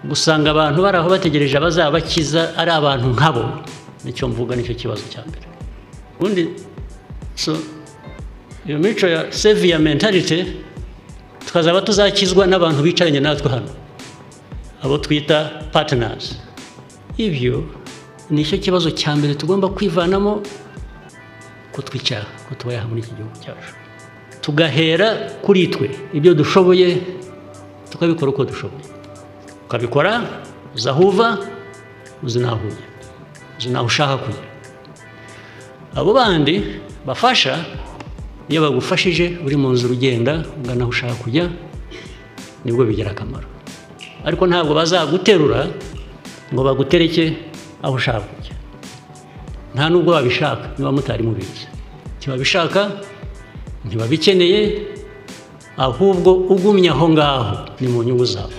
gusanga abantu bari aho bategereje abazabakiza ari abantu nkabo, nicyo mvuga, nicyo kibazo cya mbere. Ubundi so iyo mico ya savior mentality tukazaba tuzakizwa n'abantu bicaranye natwe hano, abo twita partners. Ibyo nicyo kibazo cya mbere tugomba kwivanamo, ko twicara, ko tubayeho muri iki gihugu cyacu, tugahera kuri twe ibyo dushoboye tukabikora uko dushoboye, ukabikora uzahuva uzinahuye, uzinaho ushaka kujya. Abo bandi bafasha, iyo bagufashije uri mu nzira ugenda ugana aho ushaka kujya, nibwo bigira akamaro. Ariko ntabwo bazaguterura ngo bagutereke aho ushaka kujya, nta nubwo babishaka niba mutari mubizi. Ntibabishaka, ntibabikeneye, ahubwo ugumye aho ngaho ni mu nyungu zabo.